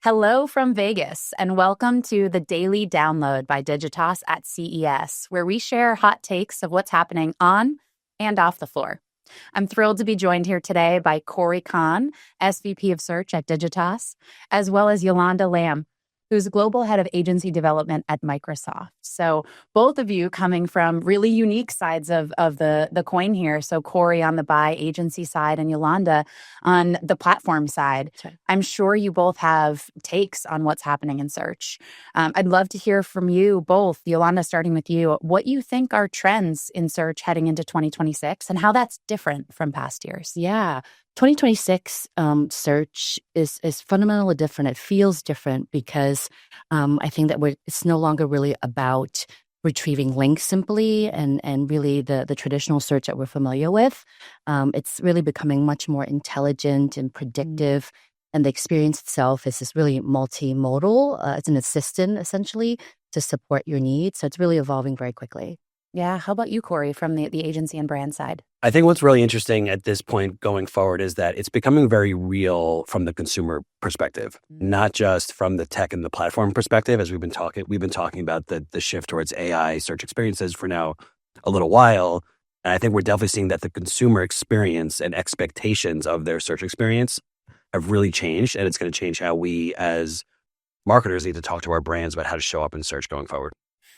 Hello from Vegas, and welcome to the Daily Download by Digitas at CES, where we share hot takes of what's happening on and off the floor. I'm thrilled to be joined here today by Kahn, SVP of Search at Digitas, as well as Yolanda, who's Global Head of Agency Development at Microsoft. So both of you coming from really unique sides of the coin here. So Corey on the buy agency side and Yolanda on the platform side. Right. I'm sure you both have takes on what's happening in search. I'd love to hear from you both, Yolanda, starting with you, what you think are trends in search heading into 2026 and how that's different from past years. Yeah. 2026 search is fundamentally different. It feels different because I think that it's no longer really about retrieving links simply and really the traditional search that we're familiar with. It's really becoming much more intelligent and predictive. And the experience itself is just really multimodal. It's an assistant, essentially, to support your needs. So it's really evolving very quickly. Yeah. How about you, Corey, from the agency and brand side? I think what's really interesting at this point going forward is that it's becoming very real from the consumer perspective, not just from the tech and the platform perspective. As we've been talking about the shift towards AI search experiences for now a little while. And I think we're definitely seeing that the consumer experience and expectations of their search experience have really changed. And it's going to change how we as marketers need to talk to our brands about how to show up in search going forward.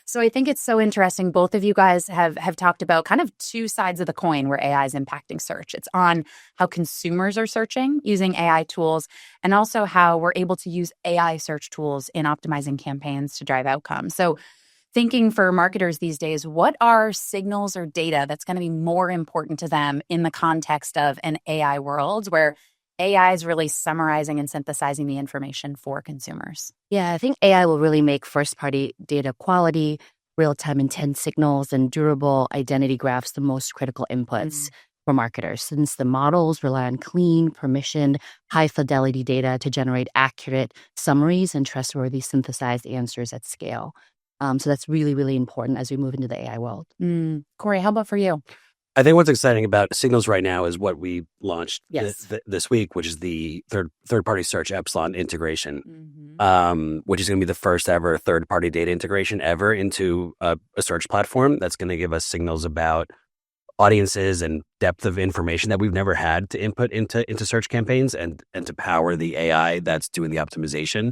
So I think it's so interesting. Both of you guys have talked about kind of two sides of the coin where AI is impacting search. It's on how consumers are searching using AI tools, and also how we're able to use AI search tools in optimizing campaigns to drive outcomes. So thinking for marketers these days, what are signals or data that's going to be more important to them in the context of an AI world where AI is really summarizing and synthesizing the information for consumers? Yeah, I think AI will really make first-party data quality, real-time intent signals, and durable identity graphs the most critical inputs for marketers, since the models rely on clean, permissioned, high-fidelity data to generate accurate summaries and trustworthy synthesized answers at scale. So that's really, really important as we move into the AI world. Corey, how about for you? I think what's exciting about Signals right now is what we launched Yes. this week, which is the third-party search Epsilon integration, which is going to be the first ever third-party data integration ever into a search platform that's going to give us signals about audiences and depth of information that we've never had to input into search campaigns and to power the AI that's doing the optimization,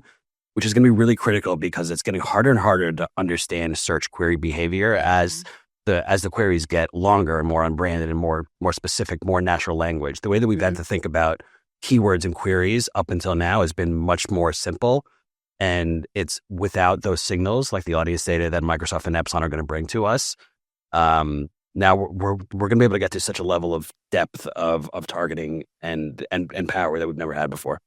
which is going to be really critical because it's getting harder and harder to understand search query behavior as the queries get longer and more unbranded and more specific, more natural language. The way that we've had to think about keywords and queries up until now has been much more simple. And it's without those signals, like the audience data that Microsoft and Epsilon are going to bring to us. Now we're going to be able to get to such a level of depth of targeting and power that we've never had before.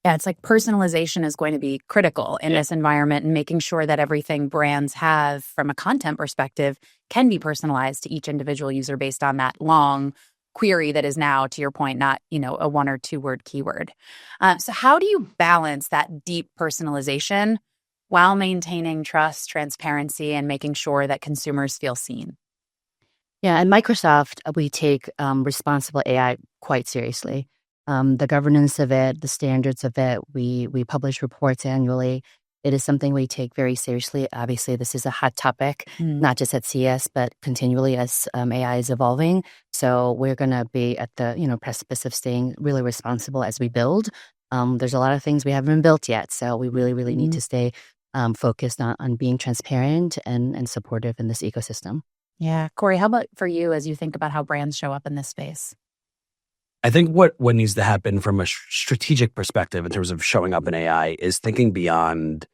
Yeah, it's like personalization is going to be critical in this environment, and making sure that everything brands have from a content perspective can be personalized to each individual user based on that long query that is now, to your point, not, a 1 or 2 word keyword. So how do you balance that deep personalization while maintaining trust, transparency, and making sure that consumers feel seen? Yeah, at Microsoft, we take responsible AI quite seriously. The governance of it, the standards of it, we publish reports annually. It is something we take very seriously. Obviously, this is a hot topic, not just at CES, but continually as AI is evolving. So we're going to be at the precipice of staying really responsible as we build. There's a lot of things we haven't been built yet. So we really, really need to stay focused on being transparent and supportive in this ecosystem. Yeah. Corey, how about for you as you think about how brands show up in this space? I think what needs to happen from a strategic perspective in terms of showing up in AI is thinking beyond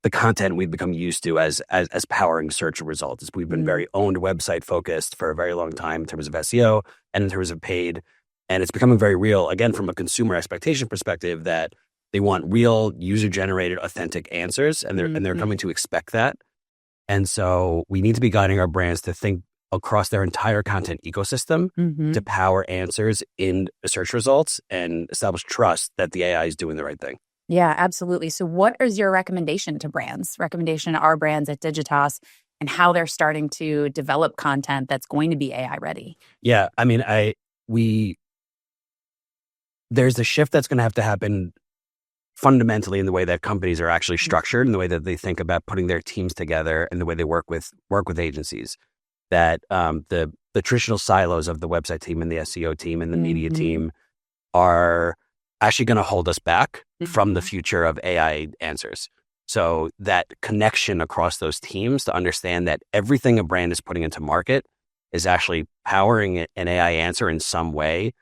the content we've become used to as powering search results. We've been very owned website focused for a very long time in terms of SEO and in terms of paid. And it's becoming very real, again, from a consumer expectation perspective, that they want real user-generated, authentic answers, and they're coming to expect that. And so we need to be guiding our brands to think across their entire content ecosystem to power answers in search results and establish trust that the AI is doing the right thing. Yeah, absolutely. So what is your recommendation to brands, recommendation to our brands at Digitas, and how they're starting to develop content that's going to be AI ready? Yeah, I mean, there's a shift that's going to happen fundamentally in the way that companies are actually structured and the way that they think about putting their teams together and the way they work with agencies. That the traditional silos of the website team and the SEO team and the media team are actually going to hold us back from the future of AI answers. So that connection across those teams to understand that everything a brand is putting into market is actually powering an AI answer in some way.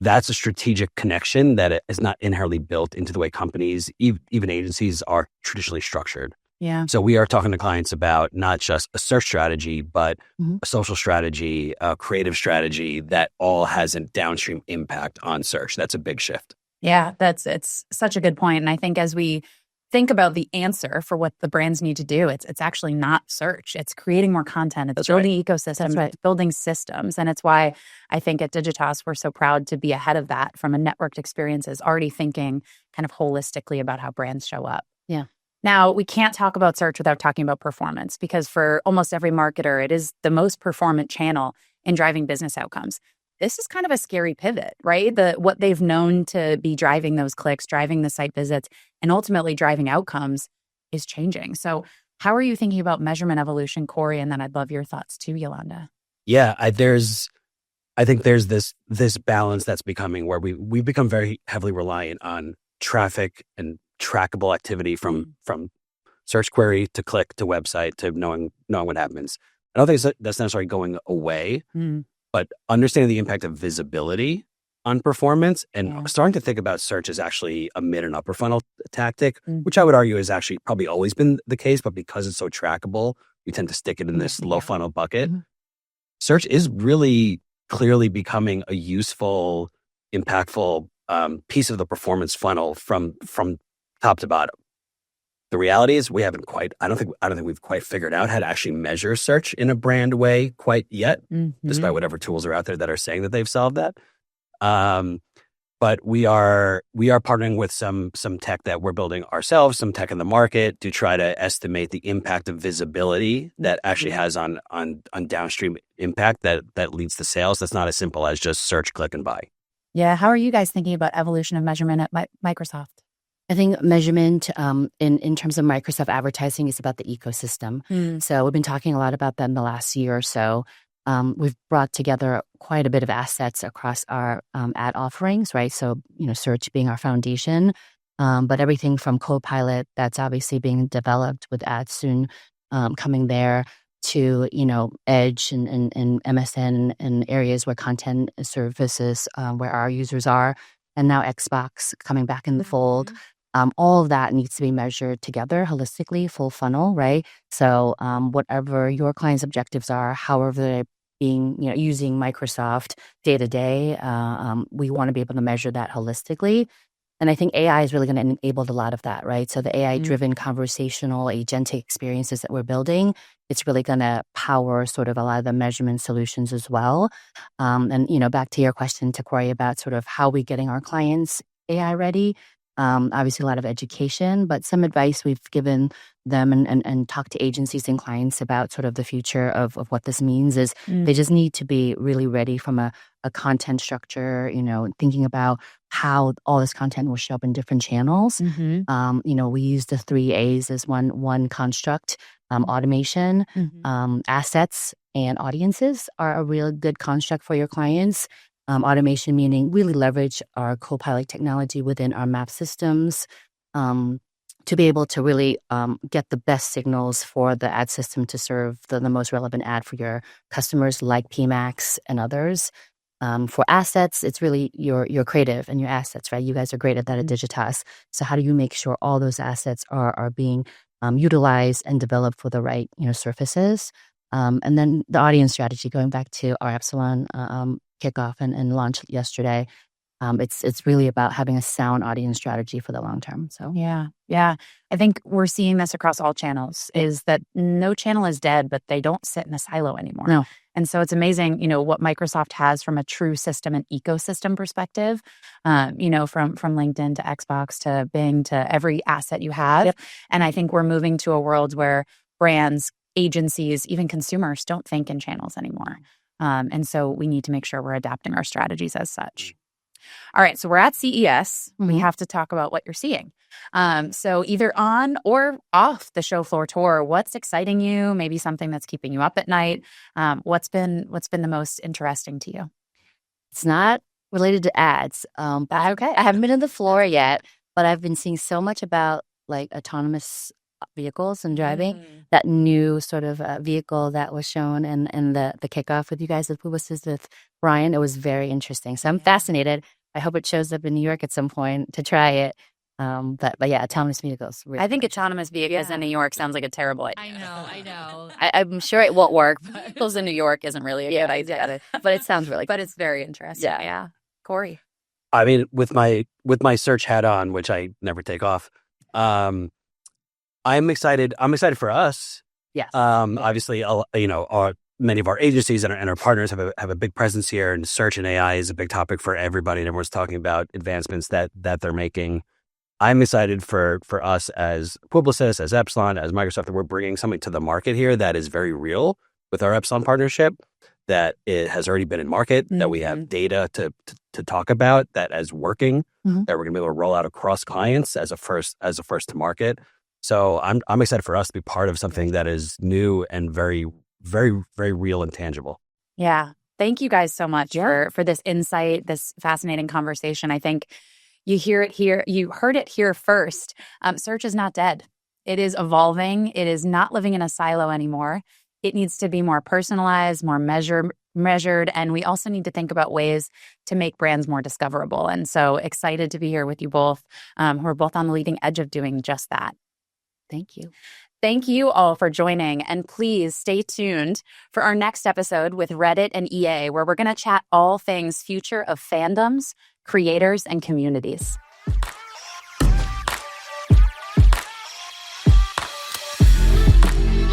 That's a strategic connection that is not inherently built into the way companies, even agencies, are traditionally structured. Yeah. So we are talking to clients about not just a search strategy, but a social strategy, a creative strategy that all has a downstream impact on search. That's a big shift. Yeah, it's such a good point. And I think as we think about the answer for what the brands need to do, it's actually not search. It's creating more content. It's building ecosystems. It's building systems. And it's why I think at Digitas, we're so proud to be ahead of that from a networked experiences, already thinking kind of holistically about how brands show up. Yeah. Now, we can't talk about search without talking about performance, because for almost every marketer, it is the most performant channel in driving business outcomes. This is kind of a scary pivot, right? What they've known to be driving those clicks, driving the site visits, and ultimately driving outcomes is changing. So how are you thinking about measurement evolution, Corey? And then I'd love your thoughts too, Yolanda. Yeah, I think there's this balance that's becoming where we become very heavily reliant on traffic and trackable activity from search query to click to website to knowing what happens. I don't think that's necessarily going away. But understanding the impact of visibility on performance and starting to think about search as actually a mid and upper funnel tactic, which I would argue has actually probably always been the case, but because it's so trackable, we tend to stick it in this low funnel bucket. Search is really clearly becoming a useful, impactful piece of the performance funnel from top to bottom. The reality is I don't think we've quite figured out how to actually measure search in a brand way quite yet, despite whatever tools are out there that are saying that they've solved that. But we are partnering with some tech that we're building ourselves, some tech in the market to try to estimate the impact of visibility that actually has on downstream impact that leads to sales. That's not as simple as just search, click, and buy. Yeah. How are you guys thinking about evolution of measurement at Microsoft? I think measurement in terms of Microsoft advertising is about the ecosystem. So we've been talking a lot about that in the last year or so. We've brought together quite a bit of assets across our ad offerings, right? So, search being our foundation, but everything from Copilot that's obviously being developed with ads soon coming there to, Edge and MSN and areas where content services, where our users are, and now Xbox coming back in the fold. All of that needs to be measured together holistically, full funnel, right? So whatever your client's objectives are, however they're being, using Microsoft day to day, we want to be able to measure that holistically. And I think AI is really going to enable a lot of that, right? So the AI-driven conversational agentic experiences that we're building, it's really going to power sort of a lot of the measurement solutions as well. And, back to your question to Corey about sort of how we getting our clients AI ready. Obviously, a lot of education, but some advice we've given them and talked to agencies and clients about sort of the future of what this means is they just need to be really ready from a content structure, thinking about how all this content will show up in different channels. We use the 3 A's as one construct. Automation, assets, and audiences are a real good construct for your clients. Automation meaning really leverage our Copilot technology within our map systems to be able to really get the best signals for the ad system to serve the most relevant ad for your customers like PMax and others. For assets, it's really your creative and your assets, right? You guys are great at that at Digitas. So how do you make sure all those assets are being utilized and developed for the right surfaces? And then the audience strategy, going back to our Epsilon kickoff and launch yesterday, it's really about having a sound audience strategy for the long term. So yeah, I think we're seeing this across all channels. Is that no channel is dead, but they don't sit in a silo anymore. No. And so it's amazing, what Microsoft has from a true system and ecosystem perspective. From LinkedIn to Xbox to Bing to every asset you have. Yep. And I think we're moving to a world where brands, agencies, even consumers don't think in channels anymore. And so we need to make sure we're adapting our strategies as such. All right, so we're at CES. We Mhm. have to talk about what you're seeing. So either on or off the show floor tour, what's exciting you? Maybe something that's keeping you up at night. What's been the most interesting to you? It's not related to ads. That's okay. I haven't been on the floor yet, but I've been seeing so much about like autonomous vehicles and driving. Mm. That new sort of vehicle that was shown in the kickoff with you guys, the publicist with Brian, it was very interesting. So I'm Yeah. fascinated. I hope it shows up in New York at some point to try it. But yeah, autonomous vehicles. Really I think nice. autonomous vehicles in New York sounds like a terrible idea. I know. I'm sure it won't work, but Vehicles in New York isn't really a good idea. but it sounds really But it's very interesting. Yeah. Yeah. Corey. I mean, with my search hat on, which I never take off, I'm excited. I'm excited for us. Yes. Obviously, many of our agencies and our partners have a big presence here, and search and AI is a big topic for everybody, and everyone's talking about advancements that they're making. I'm excited for us as Publicis, as Epsilon, as Microsoft, that we're bringing something to the market here that is very real with our Epsilon partnership, that it has already been in market, that we have data to talk about, that is working, Mhm. that we're going to be able to roll out across clients as a first to market. So I'm excited for us to be part of something that is new and very, very, very real and tangible. Yeah. Thank you guys so much for this insight, this fascinating conversation. I think you heard it here first. Search is not dead. It is evolving. It is not living in a silo anymore. It needs to be more personalized, more measured. And we also need to think about ways to make brands more discoverable. And so excited to be here with you both, who are both on the leading edge of doing just that. Thank you. Thank you all for joining, and please stay tuned for our next episode with Reddit and EA, where we're going to chat all things future of fandoms, creators, and communities.